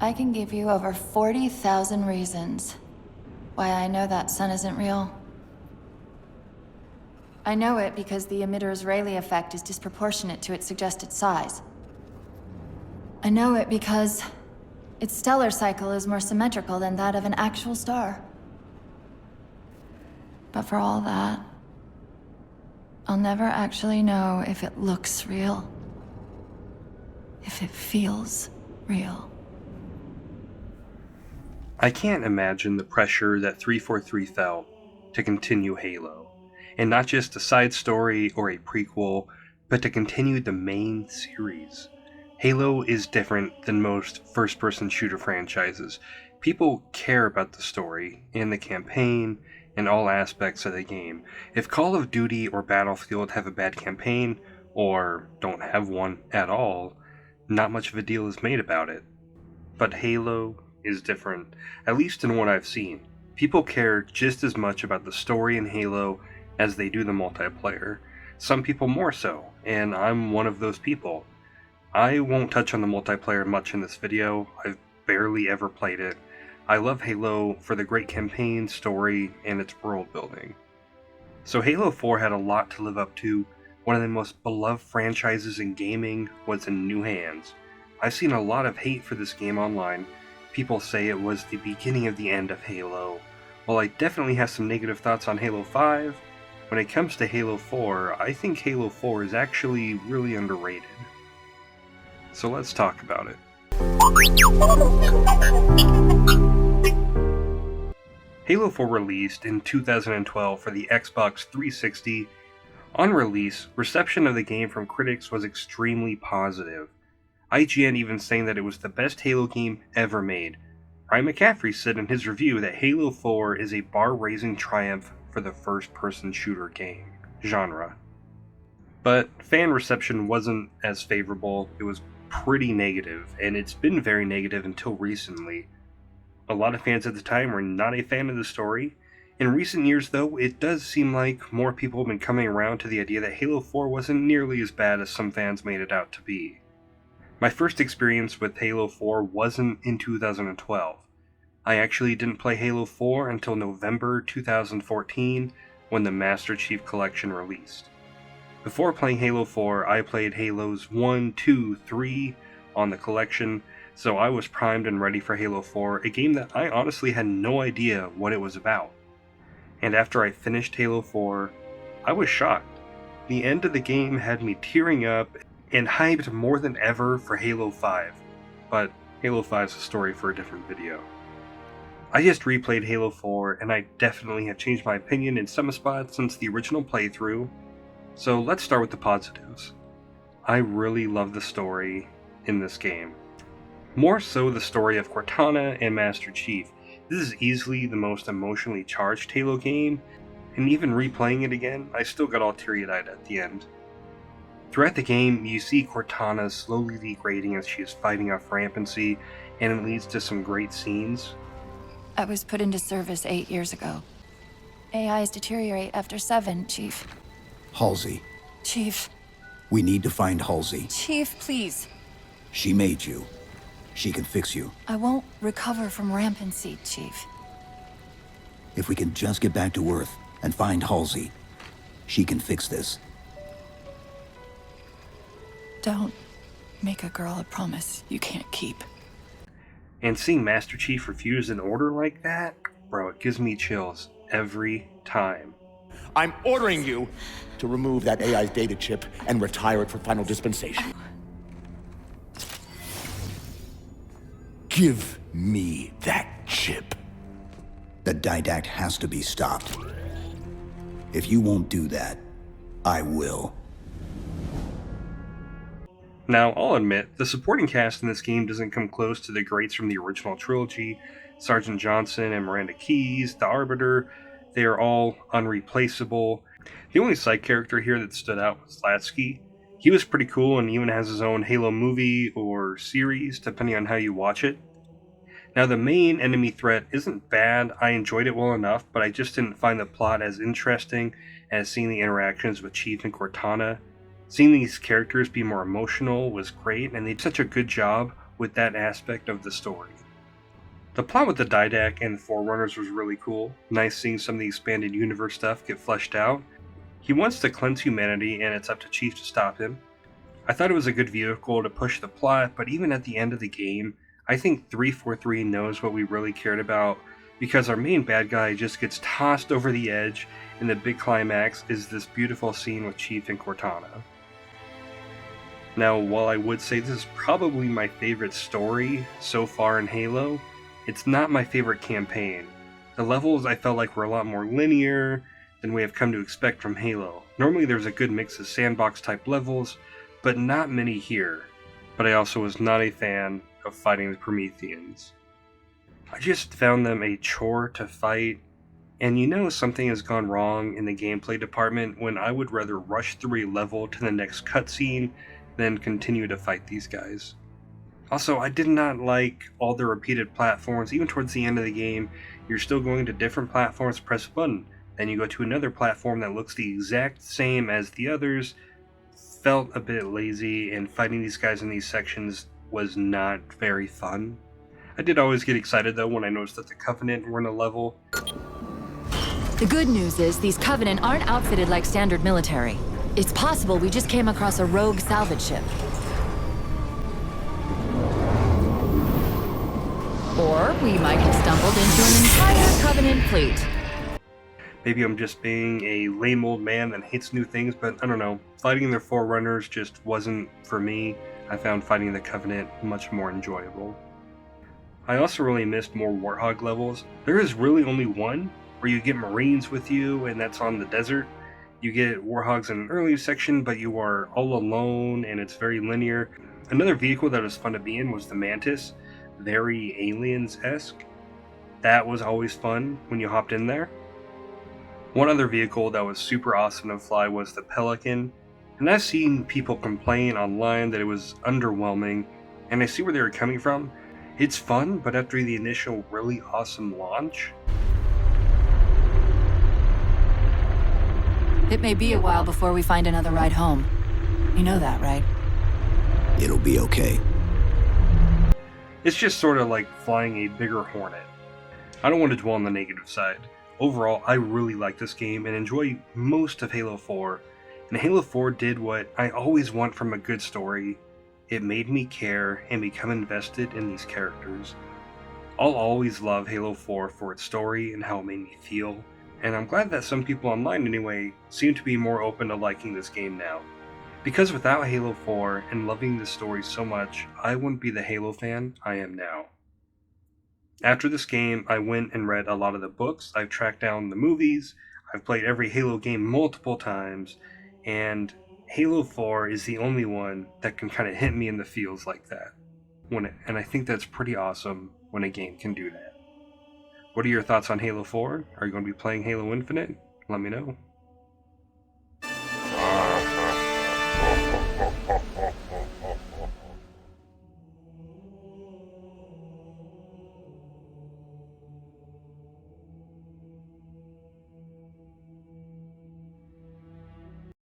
I can give you over 40,000 reasons why I know that sun isn't real. I know it because the emitter's Rayleigh effect is disproportionate to its suggested size. I know it because its stellar cycle is more symmetrical than that of an actual star. But for all that, I'll never actually know if it looks real. If it feels real. I can't imagine the pressure that 343 felt to continue Halo, and not just a side story or a prequel, but to continue the main series. Halo is different than most first-person shooter franchises. People care about the story, and the campaign, and all aspects of the game. If Call of Duty or Battlefield have a bad campaign, or don't have one at all, not much of a deal is made about it. But Halo is different, at least in what I've seen. People care just as much about the story in Halo as they do the multiplayer. Some people more so, and I'm one of those people. I won't touch on the multiplayer much in this video. I've barely ever played it. I love Halo for the great campaign, story, and its world building. So Halo 4 had a lot to live up to. One of the most beloved franchises in gaming was in new hands. I've seen a lot of hate for this game online. People say it was the beginning of the end of Halo. While I definitely have some negative thoughts on Halo 5, when it comes to Halo 4, I think Halo 4 is actually really underrated. So let's talk about it. Halo 4 released in 2012 for the Xbox 360. On release, reception of the game from critics was extremely positive. IGN even saying that it was the best Halo game ever made. Ryan McCaffrey said in his review that Halo 4 is a bar-raising triumph for the first-person shooter game genre. But fan reception wasn't as favorable. It was pretty negative, and it's been very negative until recently. A lot of fans at the time were not a fan of the story. In recent years, though, it does seem like more people have been coming around to the idea that Halo 4 wasn't nearly as bad as some fans made it out to be. My first experience with Halo 4 wasn't in 2012. I actually didn't play Halo 4 until November 2014 when the Master Chief Collection released. Before playing Halo 4, I played Halos 1, 2, 3 on the collection, so I was primed and ready for Halo 4, a game that I honestly had no idea what it was about. And after I finished Halo 4, I was shocked. The end of the game had me tearing up and hyped more than ever for Halo 5, but Halo 5 is a story for a different video. I just replayed Halo 4, and I definitely have changed my opinion in some spots since the original playthrough, so let's start with the positives. I really love the story in this game. More so the story of Cortana and Master Chief. This is easily the most emotionally charged Halo game, and even replaying it again, I still got all teary-eyed at the end. Throughout the game, you see Cortana slowly degrading as she is fighting off rampancy, and it leads to some great scenes. I was put into service 8 years ago. AIs deteriorate after 7, Chief. Halsey, Chief. we need to find Halsey. Chief, please. She made you. She can fix you. I won't recover from rampancy, Chief. If we can just get back to Earth and find Halsey, she can fix this. Don't make a girl a promise you can't keep. And seeing Master Chief refuse an order like that, bro, it gives me chills every time. I'm ordering you to remove that AI's data chip and retire it for final dispensation. Give me that chip. The Didact has to be stopped. If you won't do that, I will. Now, I'll admit, the supporting cast in this game doesn't come close to the greats from the original trilogy. Sergeant Johnson and Miranda Keyes, the Arbiter, they are all unreplaceable. The only side character here that stood out was Latsky. He was pretty cool and even has his own Halo movie or series, depending on how you watch it. Now, the main enemy threat isn't bad. I enjoyed it well enough, but I just didn't find the plot as interesting as seeing the interactions with Chief and Cortana. Seeing these characters be more emotional was great, and they did such a good job with that aspect of the story. The plot with the Didact and the Forerunners was really cool. Nice seeing some of the expanded universe stuff get fleshed out. He wants to cleanse humanity, and it's up to Chief to stop him. I thought it was a good vehicle to push the plot, but even at the end of the game, I think 343 knows what we really cared about, because our main bad guy just gets tossed over the edge, and the big climax is this beautiful scene with Chief and Cortana. Now, while I would say this is probably my favorite story so far in Halo, it's not my favorite campaign. The levels I felt like were a lot more linear than we have come to expect from Halo. Normally there's a good mix of sandbox type levels, but not many here. But I also was not a fan of fighting the Prometheans. I just found them a chore to fight, and something has gone wrong in the gameplay department when I would rather rush through a level to the next cutscene than continue to fight these guys. Also, I did not like all the repeated platforms. Even towards the end of the game, you're still going to different platforms to press a button. Then you go to another platform that looks the exact same as the others. Felt a bit lazy, and fighting these guys in these sections was not very fun. I did always get excited though when I noticed that the Covenant were in a level. The good news is these Covenant aren't outfitted like standard military. It's possible we just came across a rogue salvage ship. Or we might have stumbled into an entire Covenant fleet. Maybe I'm just being a lame old man that hates new things, but I don't know. Fighting the Forerunners just wasn't for me. I found fighting the Covenant much more enjoyable. I also really missed more Warthog levels. There is really only one, where you get Marines with you, and that's on the desert. You get Warthogs in an early section, but you are all alone, and it's very linear. Another vehicle that was fun to be in was the Mantis. Very Aliens-esque. That was always fun when you hopped in there. One other vehicle that was super awesome to fly was the Pelican, and I've seen people complain online that it was underwhelming, and I see where they were coming from. It's fun, but after the initial really awesome launch... It may be a while before we find another ride home. You know that, right? It'll be okay. It's just sort of like flying a bigger Hornet. I don't want to dwell on the negative side. Overall, I really like this game and enjoy most of Halo 4. And Halo 4 did what I always want from a good story. It made me care and become invested in these characters. I'll always love Halo 4 for its story and how it made me feel. And I'm glad that some people online anyway seem to be more open to liking this game now. Because without Halo 4 and loving this story so much, I wouldn't be the Halo fan I am now. After this game, I went and read a lot of the books, I've tracked down the movies, I've played every Halo game multiple times, and Halo 4 is the only one that can kind of hit me in the feels like that. And I think that's pretty awesome when a game can do that. What are your thoughts on Halo 4? Are you going to be playing Halo Infinite? Let me know.